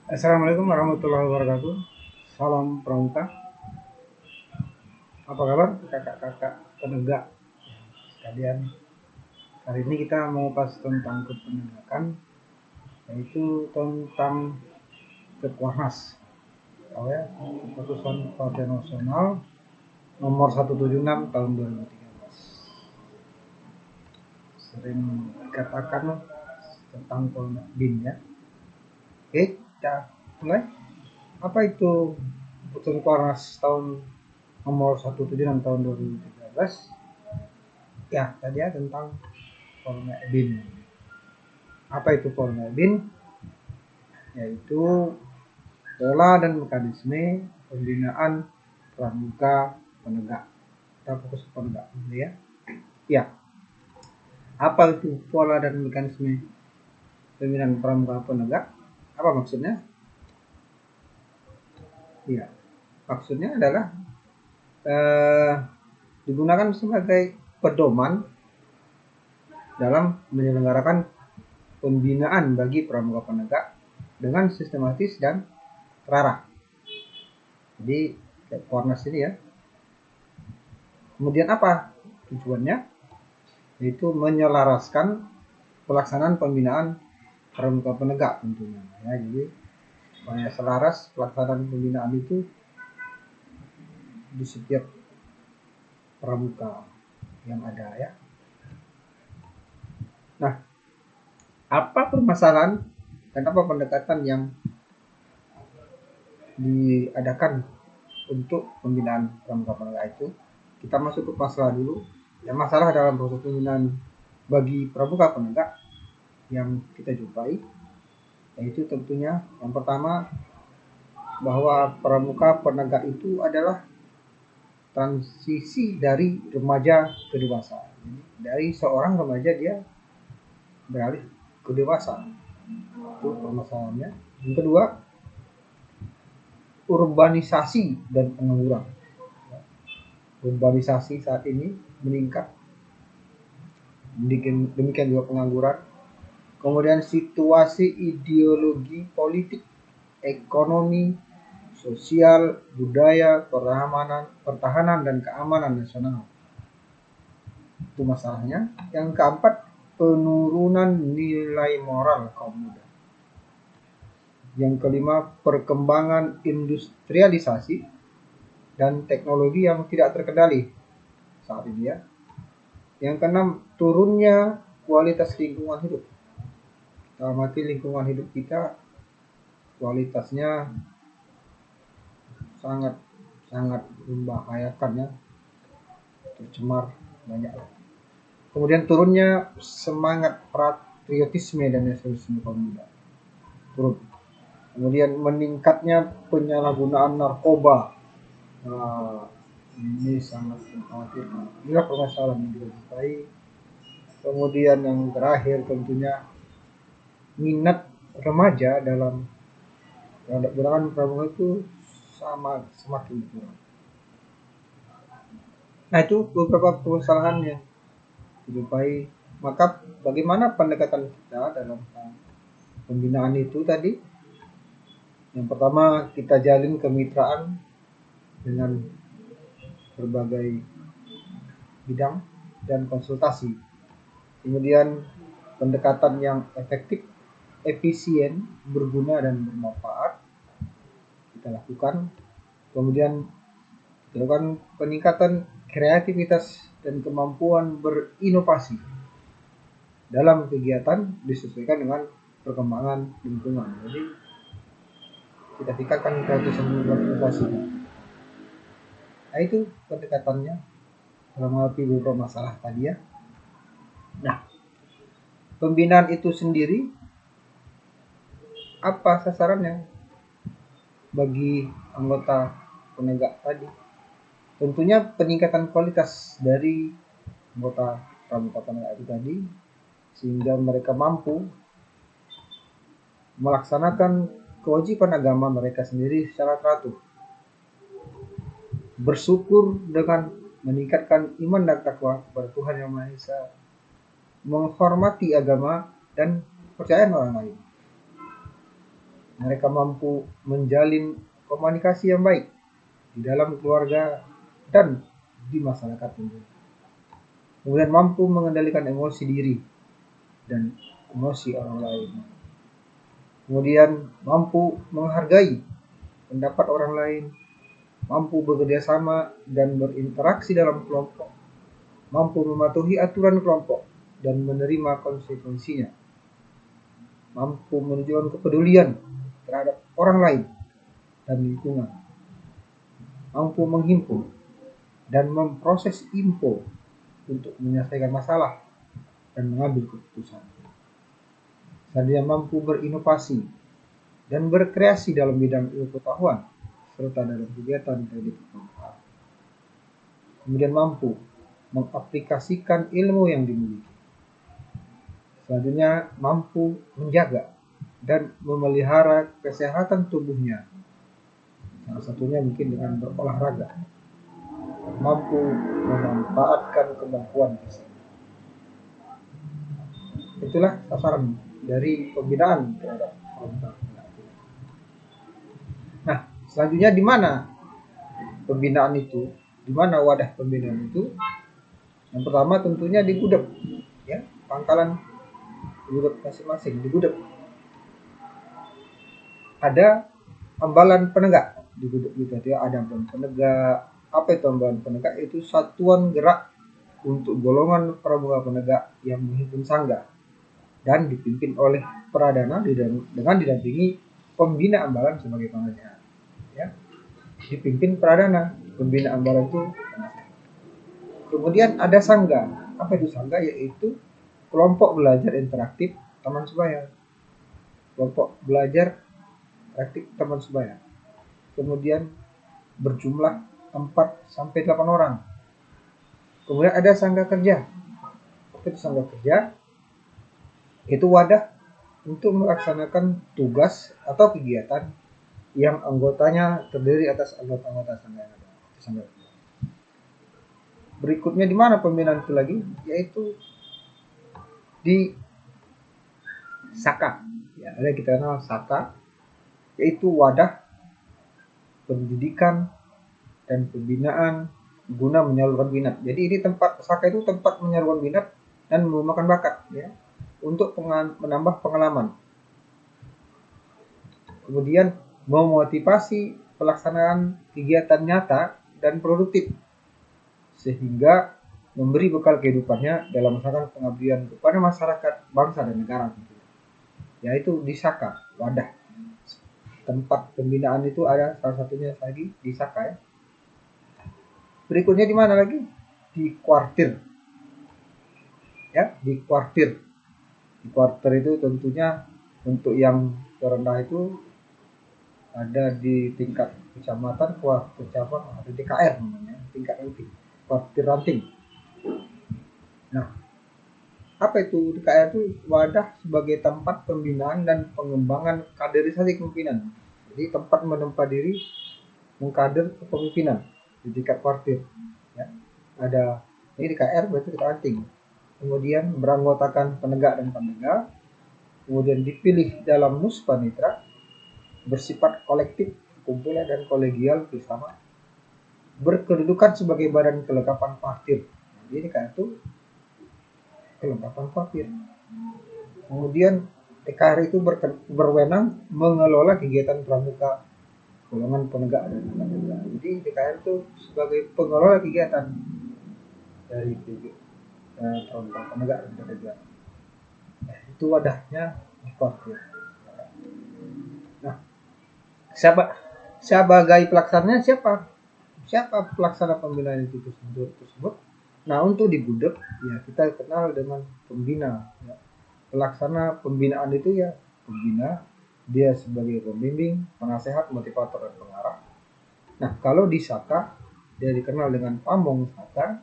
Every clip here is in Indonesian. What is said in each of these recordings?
Assalamualaikum warahmatullahi wabarakatuh. Salam pramuka. Apa kabar kakak-kakak penegak sekalian? Hari ini kita mau bahas tentang kepenegakan, yaitu tentang Kepwanas. Tahu ya, Keputusan Partai Nasional nomor 176 tahun 2013. Sering dikatakan tentang BIN ya. Oke, kita mulai. Apa itu Keputusan Kepwanas tahun nomor 176 tahun 2013? Ya, tadi ya tentang format BIN. Apa itu format BIN? Yaitu pola dan mekanisme pembinaan pramuka penegak. Kita fokus ke penegak dulu ya. Ya, apa itu pola dan mekanisme pembinaan pramuka penegak? Apa maksudnya? Ya, maksudnya adalah digunakan sebagai pedoman dalam menyelenggarakan pembinaan bagi pramuka penegak dengan sistematis dan terarah. Jadi Kepwanas ini ya. Kemudian apa tujuannya? Yaitu menyelaraskan pelaksanaan pembinaan pramuka penegak tentunya. Ya, jadi supaya selaras pelaksanaan pembinaan itu di setiap pramuka yang ada ya. Nah, apa permasalahan dan apa pendekatan yang diadakan untuk pembinaan pramuka penegak itu? Kita masuk ke masalah dulu. Yang masalah dalam proses pembinaan bagi pramuka penegak yang kita jumpai, yaitu tentunya yang pertama bahwa pramuka penegak itu adalah transisi dari remaja ke dewasa. Jadi, dari seorang remaja dia beralih ke dewasa. Itu permasalahannya. Yang kedua, urbanisasi dan pengangguran. Urbanisasi saat ini meningkat, demikian juga pengangguran. Kemudian situasi ideologi politik, ekonomi, sosial, budaya, pertahanan dan keamanan nasional. Itu masalahnya. Yang keempat, penurunan nilai moral kaum muda. Yang kelima, perkembangan industrialisasi dan teknologi yang tidak terkendali saat ini ya. Yang keenam, turunnya kualitas lingkungan hidup. Kita amati lingkungan hidup kita, kualitasnya sangat membahayakan ya, tercemar banyak. Kemudian turunnya semangat patriotisme dan nasionalisme kaum muda, turun. Kemudian meningkatnya penyalahgunaan narkoba. Nah, ini sangat mengkhawatirkan. Inilah permasalahan yang kita jumpai. Kemudian yang terakhir tentunya minat remaja dalam gunakan pramuka itu semakin kurang. Nah, itu beberapa permasalahan yang dijumpai. Maka bagaimana pendekatan kita dalam pembinaan itu tadi? Yang pertama, kita jalin kemitraan dengan berbagai bidang dan konsultasi. Kemudian pendekatan yang efektif, efisien, berguna dan bermanfaat kita lakukan. Kemudian kita lakukan peningkatan kreativitas dan kemampuan berinovasi dalam kegiatan disesuaikan dengan perkembangan lingkungan. Jadi kita tingkatkan kreativitas dan berinovasi. Nah, itu pendekatannya dalam menghadapi beberapa masalah tadi ya. Nah, pembinaan itu sendiri apa sasarannya bagi anggota penegak tadi? Tentunya peningkatan kualitas dari anggota pramuka penegak itu tadi, sehingga mereka mampu melaksanakan kewajiban agama mereka sendiri secara teratur, bersyukur dengan meningkatkan iman dan takwa kepada Tuhan Yang Maha Esa, menghormati agama dan kepercayaan orang lain. Mereka mampu menjalin komunikasi yang baik di dalam keluarga dan di masyarakat tentunya. Kemudian mampu mengendalikan emosi diri dan emosi orang lain. Kemudian mampu menghargai pendapat orang lain, mampu bekerja sama dan berinteraksi dalam kelompok, mampu mematuhi aturan kelompok dan menerima konsekuensinya, mampu menunjukkan kepedulian terhadap orang lain dan lingkungan, mampu menghimpun dan memproses info untuk menyelesaikan masalah dan mengambil keputusan. Selanjutnya mampu berinovasi dan berkreasi dalam bidang ilmu pengetahuan serta dalam kegiatan pendidikan kelompok. Kemudian mampu mengaplikasikan ilmu yang dimiliki. Selanjutnya mampu menjaga dan memelihara kesehatan tubuhnya. Salah satunya mungkin dengan berolahraga. Mampu memanfaatkan kemampuan fisik. Itulah sasaran dari pembinaan terhadap pramuka. Nah, selanjutnya di mana pembinaan itu? Di mana wadah pembinaan itu? Yang pertama tentunya di gudeg, ya, pangkalan gudeg masing-masing, di gudeg. Ada ambalan penegak di gudeg itu, ya, ada ambalan penegak. Apa itu ambalan penegak? Itu satuan gerak untuk golongan pramuka penegak yang menghimpun sangga dan dipimpin oleh pradana dengan didampingi pembina ambalan sebagai penasehat. Ya, dipimpin pradana, pembina ambalan itu penasehat. Kemudian ada sangga. Apa itu sangga? Yaitu kelompok belajar interaktif taman sebaya. Kelompok belajar interaktif taman sebaya. Kemudian berjumlah 4 sampai 8 orang. Kemudian ada sangga kerja. Apa itu sangga kerja? Itu wadah untuk melaksanakan tugas atau kegiatan yang anggotanya terdiri atas anggota-anggota sangga yang ada. Sangga. Berikutnya di mana pembinaan itu lagi? Yaitu di Saka. Ya, ada yang kita kenal Saka, yaitu wadah pendidikan dan pembinaan guna menyalurkan minat. Jadi ini tempat Saka itu tempat menyalurkan minat dan mengembangkan bakat, ya, untuk menambah pengalaman. Kemudian memotivasi pelaksanaan kegiatan nyata dan produktif sehingga memberi bekal kehidupannya dalam melaksanakan pengabdian kepada masyarakat, bangsa dan negara. Yaitu di Saka, wadah. Tempat pembinaan itu ada salah satunya lagi di Saka, ya. Berikutnya di mana lagi? Di kuartir. Ya, di kuartir. Di kuartir itu tentunya untuk yang terendah itu ada di tingkat kecamatan, kuartir cabang, atau DKR namanya, tingkat ranting. Kuartir ranting. Nah, apa itu DKR? Itu wadah sebagai tempat pembinaan dan pengembangan kaderisasi kepemimpinan. Jadi tempat menempa diri mengkader kepemimpinan di tingkat kuartir. Ya. Ada ini DKR berarti tingkat ranting. Kemudian beranggotakan penegak dan penegak. Kemudian dipilih dalam muspanitra, bersifat kolektif, kumpulan dan kolegial bersama, berkedudukan sebagai badan kelengkapan partir. Jadi kan itu kelengkapan partir. Kemudian TKR itu berwenang mengelola kegiatan pramuka golongan penegak dan penegak. Jadi TKR itu sebagai pengelola kegiatan dari pramuka penegak dan penegak. Itu wadahnya di partir. Nah, sebagai pelaksananya siapa pelaksana pembinaan itu tersebut? Nah, untuk di gudeg ya kita kenal dengan pembina, ya. Pelaksana pembinaan itu ya pembina, dia sebagai pembimbing, penasehat, motivator dan pengarah. Nah, kalau di Saka dia dikenal dengan pamong Saka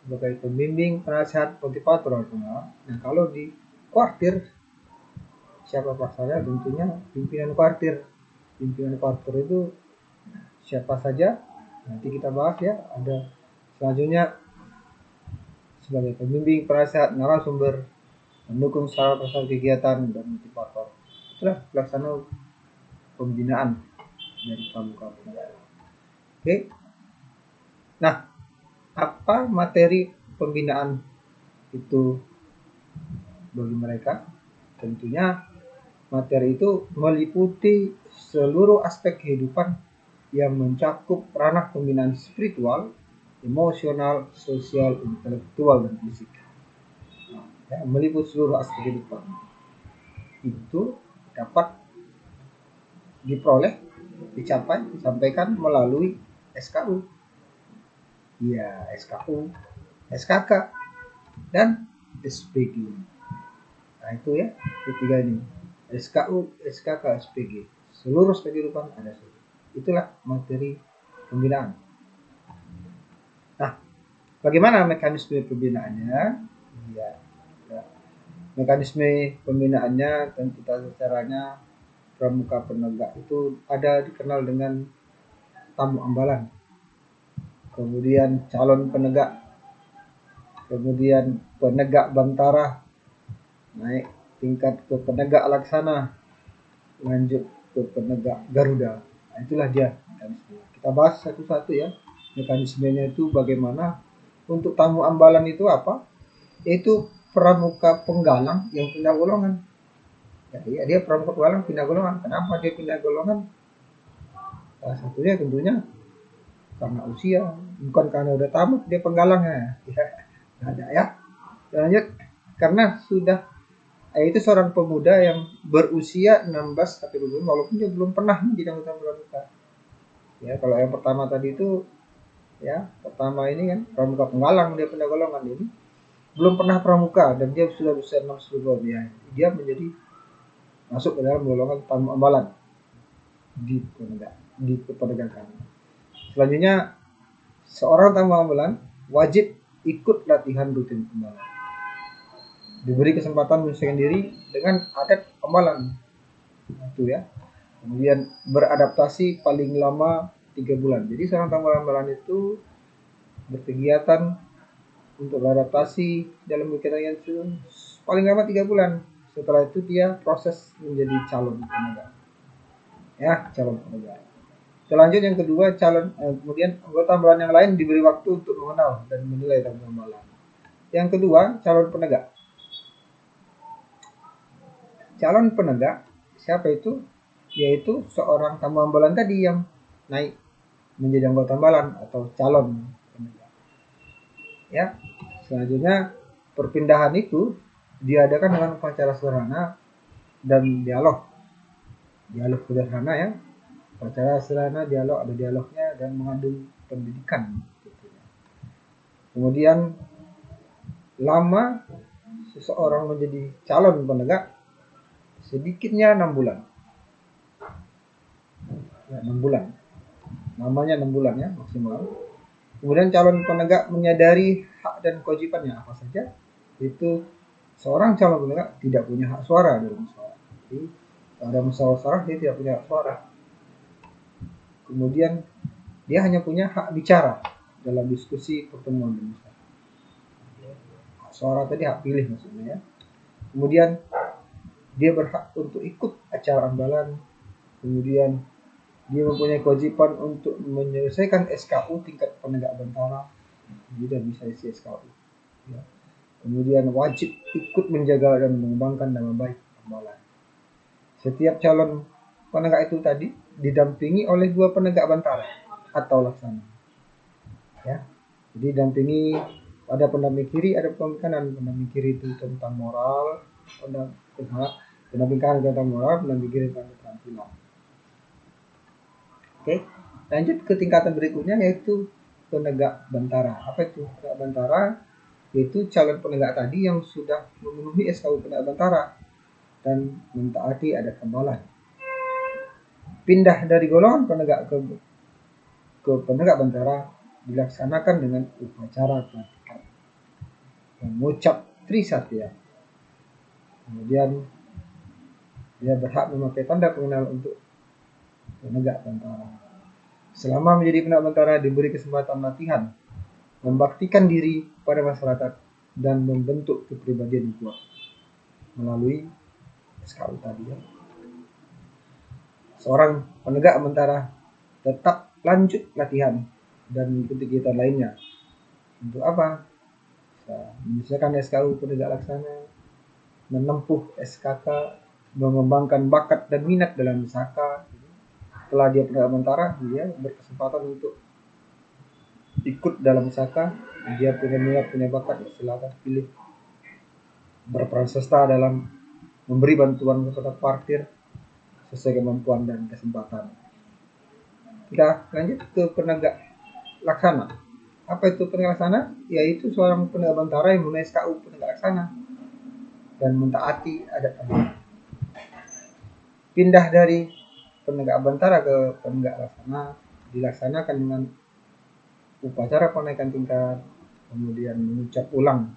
sebagai pembimbing, penasehat, motivator dan pengarah. Nah, kalau di kuartir siapa pelaksananya? Tentunya pimpinan kuartir. Pimpinan kuartir itu siapa saja? Nanti kita bahas, ya. Ada selanjutnya sebagai pembimbing, penasehat, narasumber, mendukung secara personal kegiatan dan motivator. Itulah pelaksana pembinaan dari pramuka penegak. Oke. Nah, apa materi pembinaan itu bagi mereka? Tentunya materi itu meliputi seluruh aspek kehidupan yang mencakup ranah pembinaan spiritual, emosional, sosial, intelektual, dan fisik. Ya, meliputi seluruh aspek kehidupan. Itu dapat diperoleh, disampaikan melalui SKU. Ya, SKU, SKK, dan SPG. Nah, itu ya, ketiga ini. SKU, SKK, SPG. Seluruh aspek kehidupan ada. Itulah materi pembinaan. Nah, bagaimana mekanisme pembinaannya? Ya, mekanisme pembinaannya tentu caranya pramuka penegak itu ada dikenal dengan tamu ambalan, kemudian calon penegak, kemudian penegak bantara, naik tingkat ke penegak laksana, lanjut ke penegak Garuda. Nah, itulah dia mekanisme. Kita bahas satu-satu ya. Mekanismenya itu bagaimana. Untuk tamu ambalan itu apa? Yaitu pramuka penggalang yang pindah golongan. Jadi dia pramuka penggalang pindah golongan. Kenapa dia pindah golongan? Salah satunya tentunya karena usia, bukan karena udah tamat dia penggalangnya. Ya, ada ya. Lanjut, karena sudah itu seorang pemuda yang berusia 16 sampai 20 walaupun dia belum pernah menjadi anggota pramuka. Ya, kalau yang pertama tadi itu ya, pertama ini kan pramuka penggalang, dia pindah golongan, ini belum pernah pramuka dan dia sudah berusia 16 tahun ya. Dia menjadi masuk ke dalam golongan tamu ambalan di kepenegakan. Selanjutnya, seorang tamu ambalan wajib ikut latihan rutin pembalan. Diberi kesempatan menyesuaikan diri dengan adat pembalan. Itu ya. Kemudian beradaptasi paling lama 3 bulan. Jadi seorang tamu ambalan itu berkegiatan untuk beradaptasi dalam kegiatan itu paling lama 3 bulan. Setelah itu dia proses menjadi calon penegak. Ya, calon penegak. Selanjutnya yang kedua, kemudian anggota ambalan yang lain diberi waktu untuk mengenal dan menilai tamu ambalan. Yang kedua, calon penegak. Calon penegak, siapa itu? Yaitu seorang tamu ambalan tadi yang naik menjadi anggota ambalan atau calon penegak. Ya, selanjutnya perpindahan itu diadakan dengan upacara sederhana dan dialog sederhana ya. Upacara sederhana, dialog, ada dialognya dan mengandung pendidikan. Kemudian lama seseorang menjadi calon penegak sedikitnya 6 bulan. Ya, 6 bulan. Namanya 6 bulan ya maksimal. Kemudian calon penegak menyadari hak dan kewajibannya apa saja. Itu seorang calon penegak tidak punya hak suara dalam musyawarah. Jadi ada musyawarah dia tidak punya hak suara. Kemudian dia hanya punya hak bicara dalam diskusi pertemuan musyawarah. Hak suara tadi hak pilih maksudnya ya. Kemudian dia berhak untuk ikut acara ambalan. Kemudian dia mempunyai kewajiban untuk menyelesaikan SKU tingkat penegak bantara. Dia bisa isi SKU. Ya. Kemudian wajib ikut menjaga dan mengembangkan nama baik ambalan. Setiap calon penegak itu tadi didampingi oleh 2 penegak bantara atau laksana. Ya. Jadi dampingi, ada pendamping kiri, ada pendamping kanan. Pendamping kiri itu tentang moral, pendamping kanan tentang moral, pendamping kiri tentang keterampilan. Oke, lanjut ke tingkatan berikutnya yaitu penegak bantara. Apa itu penegak bantara? Yaitu calon penegak tadi yang sudah memenuhi SKU penegak bantara dan mentaati adat ambalan. Pindah dari golongan penegak ke penegak bantara dilaksanakan dengan upacara pelatihan, mengucap Trisatya. Kemudian dia berhak memakai tanda pengenal untuk penegak bantara. Selama menjadi penegak bantara diberi kesempatan latihan, membaktikan diri pada masyarakat dan membentuk kepribadian yang kuat melalui SKU tadi ya. seorang penegak Bantara tetap lanjut latihan dan mengikuti kegiatan lainnya. Untuk apa? Menyelesaikan SKU penegak laksana, menempuh SKK, mengembangkan bakat dan minat dalam SAKA. Setelah dia penegak Bantara, dia berkesempatan untuk ikut dalam SAKA. Dia punya minat, punya bakat, silakan pilih. Berperan serta dalam memberi bantuan kepada partir sesuai kemampuan dan kesempatan. Kita lanjut ke penegak laksana. Apa itu penegak laksana? Yaitu seorang penegak Bantara yang mempunyai SKU penegak laksana dan mentaati adat agama. Pindah dari penegak Bantara ke penegak laksana dilaksanakan dengan upacara penaikan tingkat, kemudian mengucap ulang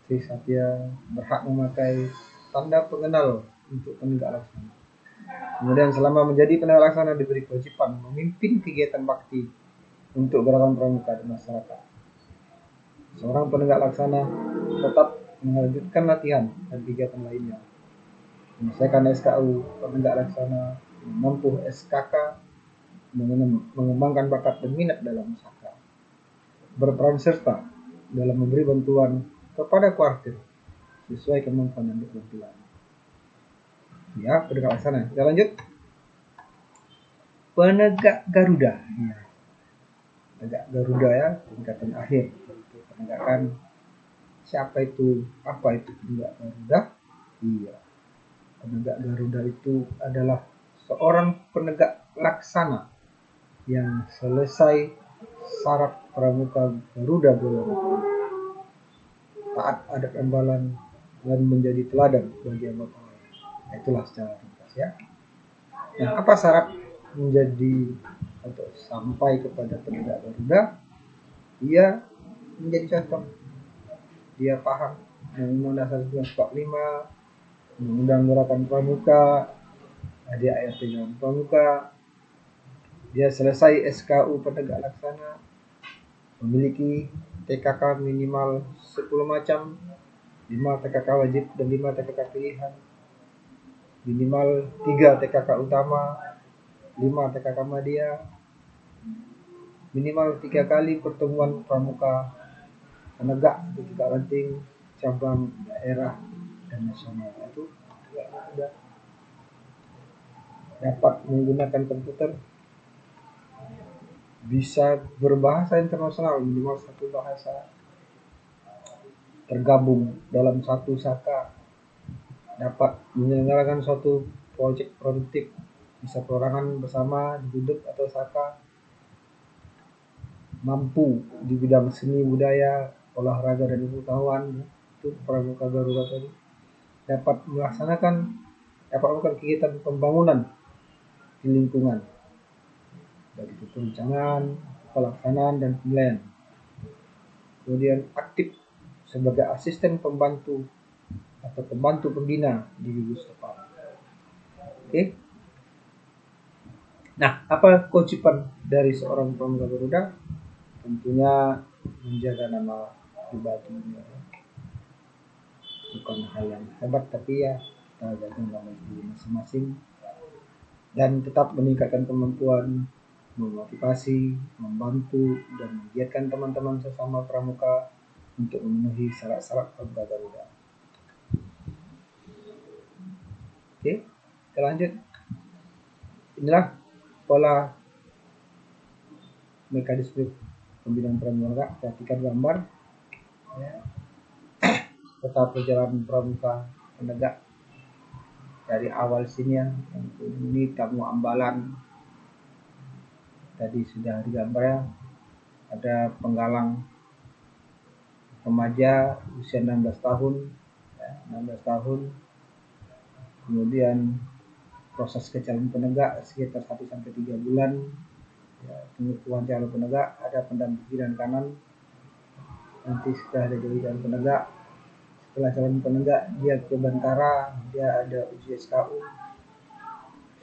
Sri Satya, berhak memakai tanda pengenal untuk penegak laksana. Kemudian selama menjadi penegak laksana diberi kewajiban memimpin kegiatan bakti untuk gerakan pramuka di masyarakat. Seorang penegak laksana tetap melanjutkan latihan dan kegiatan lainnya, menyelesaikan SKU penegak laksana, menempuh SKK, mengembangkan bakat dan minat dalam SKK, berperan serta dalam memberi bantuan kepada kuartir sesuai kemampuan dan keterampilan. Ya, penegak laksana. Kita lanjut. Penegak Garuda. Penegak Garuda ya, tingkatan akhir untuk penegakan. Siapa itu? Apa itu penegak Garuda? Iya. Penegak Garuda itu adalah seorang penegak laksana yang selesai syarat pramuka Garuda golongan taat adat ambalan dan menjadi teladan bagi anggota lain. Itulah secara ringkas ya. Nah, apa syarat menjadi atau sampai kepada penegak Garuda? Dia menjadi contoh. Dia paham Undang-Undang Dasar 1945, Undang-Undang Gerakan Pramuka, ADART Gerakan Pramuka. Dia selesai SKU penegak laksana, memiliki TKK minimal 10 macam, 5 TKK wajib dan 5 TKK pilihan, minimal 3 TKK utama, 5 TKK media, minimal 3 kali pertemuan pramuka penegak di tingkat ranting, cabang, daerah, dan nasional. Itu sudah dapat menggunakan komputer, bisa berbahasa internasional minimal 1 bahasa, tergabung dalam satu SAKA, dapat menyelenggarakan suatu proyek produktif, bisa perorangan bersama di Gudeg atau SAKA, mampu di bidang seni budaya, olahraga dan pengetahuan. Itu pramuka Garuda tadi dapat melaksanakan kegiatan pembangunan di lingkungan, baik itu perencanaan, pelaksanaan dan penilaian. Kemudian aktif sebagai asisten pembantu atau pembantu pembina di gugus setempat. Oke. Nah, apa kewajiban dari seorang pramuka Garuda? Tentunya menjaga nama pribadinya. Bukan hal yang hebat, tapi ya kita jaga nama diri masing-masing dan tetap meningkatkan kemampuan, memotivasi, membantu dan menggiatkan teman-teman sesama pramuka untuk memenuhi syarat-syarat pramuka Garuda. Oke, kita lanjut. Inilah pola mekanisme pembinaan pramuka. Perhatikan gambar ya, peta perjalanan pramuka penegak dari awal sini ya. Ini tamu ambalan tadi sudah digambar ya. Ada penggalang remaja usia 16 tahun ya, 16 tahun. Kemudian proses kecalon penegak sekitar 1-3 bulan ya, pengukuhan calon penegak, ada pendamping dan kanan. Nanti setelah ada jadi calon penegak, setelah calon penegak dia ke Bantara, dia ada uji SKU.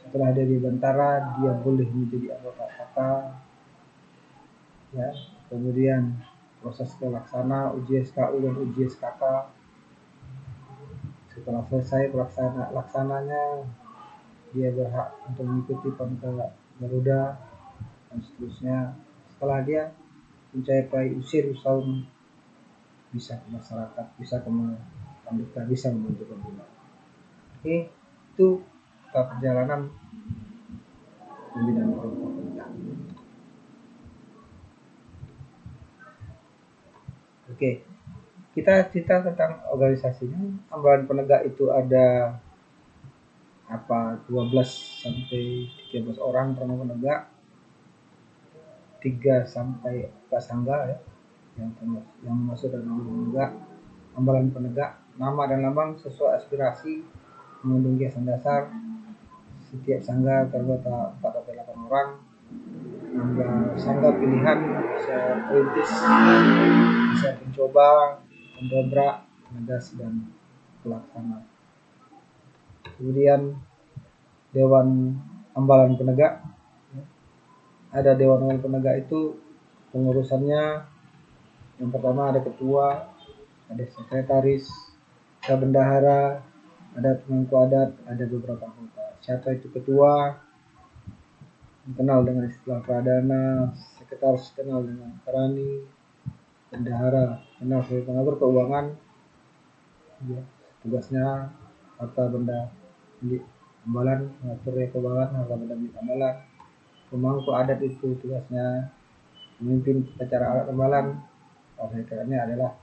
Setelah dia di Bantara, dia boleh menjadi anggota SAKA ya. Kemudian proses pelaksana uji SKU dan uji SKK. Setelah selesai laksananya, dia berhak untuk mengikuti Pamuka Garuda dan seterusnya. Setelah dia mencapai usia 2 tahun, bisa ke masyarakat, bisa ke anggota, bisa membantu pembina. Oke, itu perjalanan pembinaan pramuka. Oke, kita cerita tentang organisasinya. Ambalan penegak itu ada 12 sampai 13 orang pramuka penegak, 3 sampai 4 sangga ya, yang masuk dalam ambalan penegak. Nama dan lambang sesuai aspirasi, mengandung kiasan dasar. Setiap sangga terdapat 4 atau 8 orang. Nama sangga pilihan bisa perintis, bisa pencoba, pendobrak, penegas, dan pelaksana. Kemudian Dewan Ambalan Penegak. Ada Dewan Ambalan Penegak itu pengurusannya, yang pertama ada ketua, ada sekretaris, ada bendahara, ada pemangku adat, ada beberapa anggota. Siapa itu ketua? Dikenal dengan istilah pradana, sekretaris kenal dengan karani, bendahara kenal sebagai pengatur keuangan. Ya, tugasnya harta benda milik ambalan, mengatur keuangan harta benda milik ambalan. Pemangku adat itu tugasnya memimpin upacara adat ambalan. Sekretarisnya adalah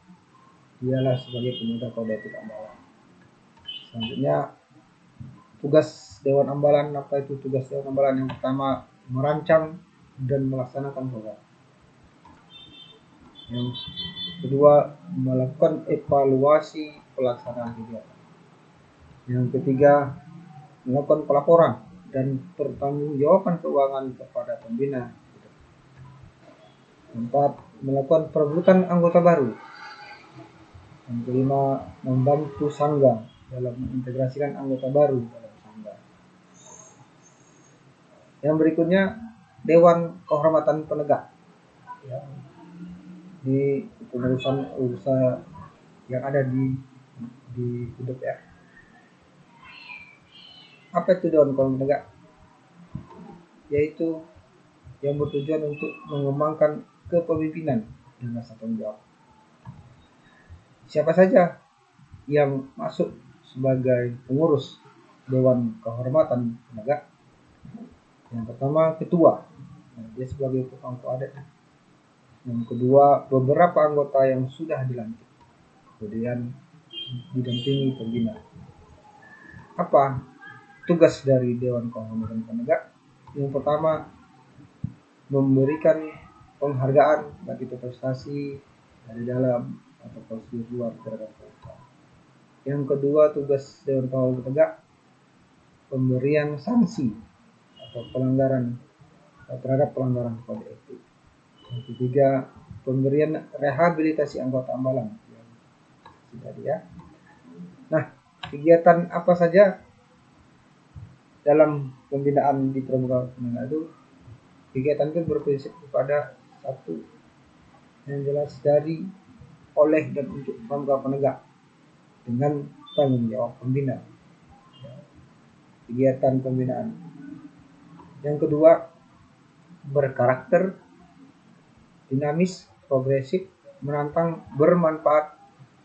dialah sebagai pemuda kode etik ambalan. Selanjutnya tugas Dewan Ambalan. Apa itu tugas Dewan Ambalan? Yang pertama, merancang dan melaksanakan program. Yang kedua, melakukan evaluasi pelaksanaan kegiatan. Yang ketiga, melakukan pelaporan dan pertanggungjawaban keuangan kepada pembina. Keempat, melakukan perekrutan anggota baru. Yang kelima, membantu sangga dalam mengintegrasikan anggota baru dalam sangga. Yang berikutnya, Dewan Kehormatan Penegak. Ya, di pengurusan usaha yang ada di hidup ya. Apa itu Dewan Kehormatan Penegak? Yaitu yang bertujuan untuk mengembangkan kepemimpinan dan rasa tanggung jawab. Siapa saja yang masuk sebagai pengurus Dewan Kehormatan Penegak? Yang pertama, ketua, dia sebagai pemangku adat. Yang kedua, beberapa anggota yang sudah dilantik, kemudian didampingi pembina. Apa tugas dari Dewan Kehormatan Penegak? Yang pertama, memberikan penghargaan bagi prestasi dari dalam atau prestasi luar terhadap mereka. Yang kedua, tugas Dewan Kehormatan Penegak, pemberian sanksi atau pelanggaran terhadap pelanggaran kode etik. Yang ketiga, pemberian rehabilitasi anggota ambalan. Tadi ya. Nah, kegiatan apa saja dalam pembinaan di pramuka penegak itu? Kegiatan itu berprinsip kepada satu, yang jelas dari, oleh, dan untuk pramuka penegak dengan tanggung jawab pembina. Kegiatan pembinaan. Yang kedua, berkarakter dinamis, progresif, menantang, bermanfaat,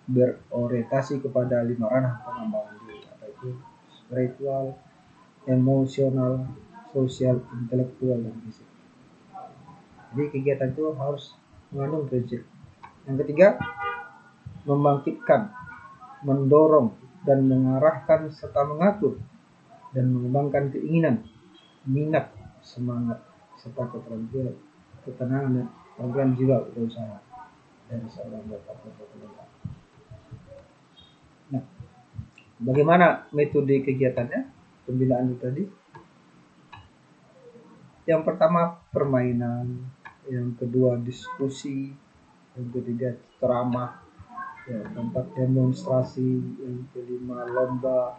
berorientasi kepada 5 ranah pengembangan diri, yaitu spiritual, emosional, sosial, intelektual, dan fisik. Jadi kegiatan itu harus mengandung prinsip. Yang ketiga, membangkitkan, mendorong, dan mengarahkan serta mengatur dan mengembangkan keinginan, minat, semangat, serta keterampilan, ketenangan, keterampilan jiwa berusaha dari seorang anggota penegak. Nah, bagaimana metode kegiatannya pembinaan itu tadi? Yang pertama, permainan. Yang kedua, diskusi. Yang ketiga, ceramah. Yang keempat, demonstrasi. Yang kelima, lomba.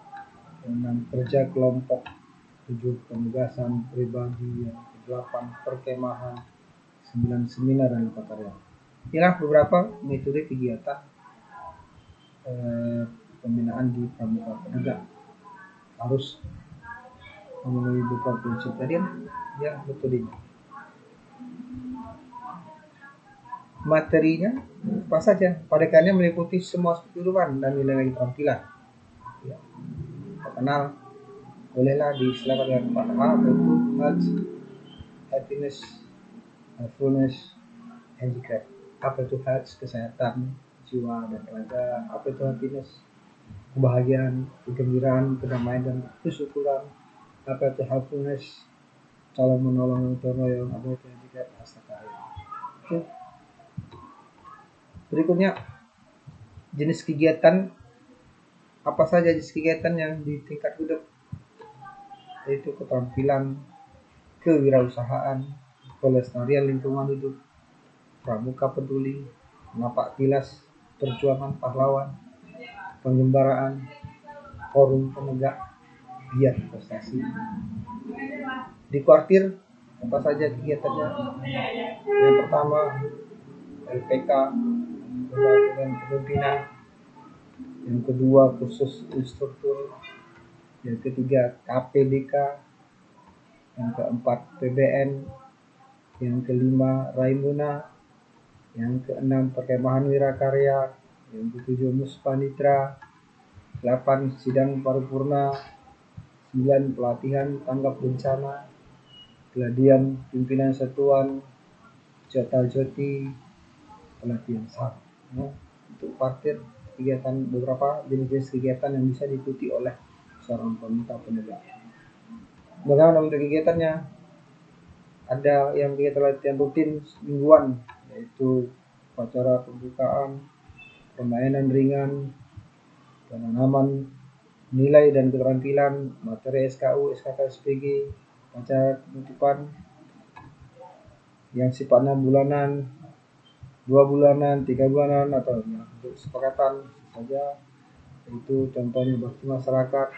Yang enam, kerja kelompok. 7, penugasan pribadi. Yang ke-8, perkemahan. 9, seminar dan karya. Inilah beberapa metode kegiatan pembinaan di pramuka penegak. Harus memenuhi beberapa prinsip tadi yang metodenya. Materinya apa saja? Padekannya meliputi semua aspek kehidupan dan nilai-nilai keterampilan. Ya. Terkenal bolehlah diistilahkan dengan 4H, yaitu health, happiness, mindfulness, handicraft. Apa itu health? Kesehatan jiwa dan raga. Apa itu happiness? Kebahagiaan, kegembiraan, kedamaian dan kesyukuran. Apa itu helpfulness? Saling menolong, yang ada itu handicraft, rasa kaya. Oke. Berikutnya jenis kegiatan apa saja jenis kegiatan yang di tingkat hidup, yaitu keterampilan, kewirausahaan, kelestarian lingkungan hidup, pramuka peduli, napak tilas, perjuangan pahlawan, penggembaraan, forum penegak, giat prestasi. Di kuartir apa saja kegiatannya? Yang pertama LPK, pelatihan kepemimpinan. Yang kedua kursus instruktur. Yang ketiga KPDK. Yang keempat PBN. Yang kelima Raimuna. Yang keenam perkemahan wirakarya. Yang ketujuh Muspanitra. 8 sidang paripurna. 9 pelatihan tanggap bencana. Pelatihan pimpinan satuan, jota joti, pelatihan SAR. Untuk partir kegiatan, beberapa jenis kegiatan yang bisa diikuti oleh seorang pramuka penegak. Bagaimana untuk kegiatannya? Ada yang kegiatan latihan rutin mingguan, yaitu upacara pembukaan, permainan ringan, penanaman nilai dan keterampilan, materi SKU, SKK, SPG, acara penutupan yang sifatnya bulanan, 2 bulanan, 3 bulanan, atau untuk kesepakatan saja. Itu contohnya bakti masyarakat,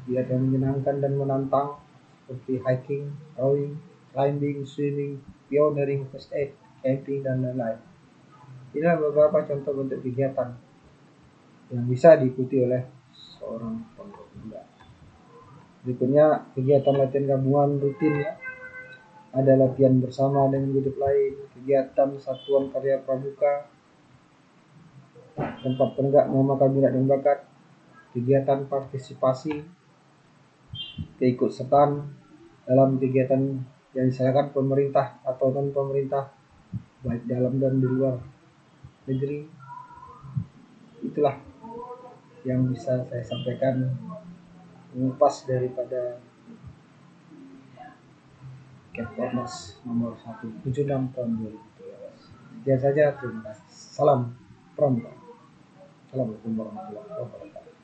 kegiatan menyenangkan dan menantang seperti hiking, rowing, climbing, swimming, pioneering, first aid, camping, dan lain-lain. Inilah beberapa contoh bentuk kegiatan yang bisa diikuti oleh seorang pemuda. Berikutnya kegiatan latihan gabungan rutin ya. Ada latihan bersama dengan hidup lain, kegiatan satuan karya pramuka, tempat penegak memakan minat dan bakat, kegiatan partisipasi, keikutsertaan dalam kegiatan yang diselenggarakan pemerintah atau non pemerintah, baik dalam dan di luar negeri. Itulah yang bisa saya sampaikan mengupas daripada Kepfornas nomor 176 tahun 2017. Sekian saja, terima kasih. Salam Pramuka. Assalamualaikum warahmatullahi wabarakatuh.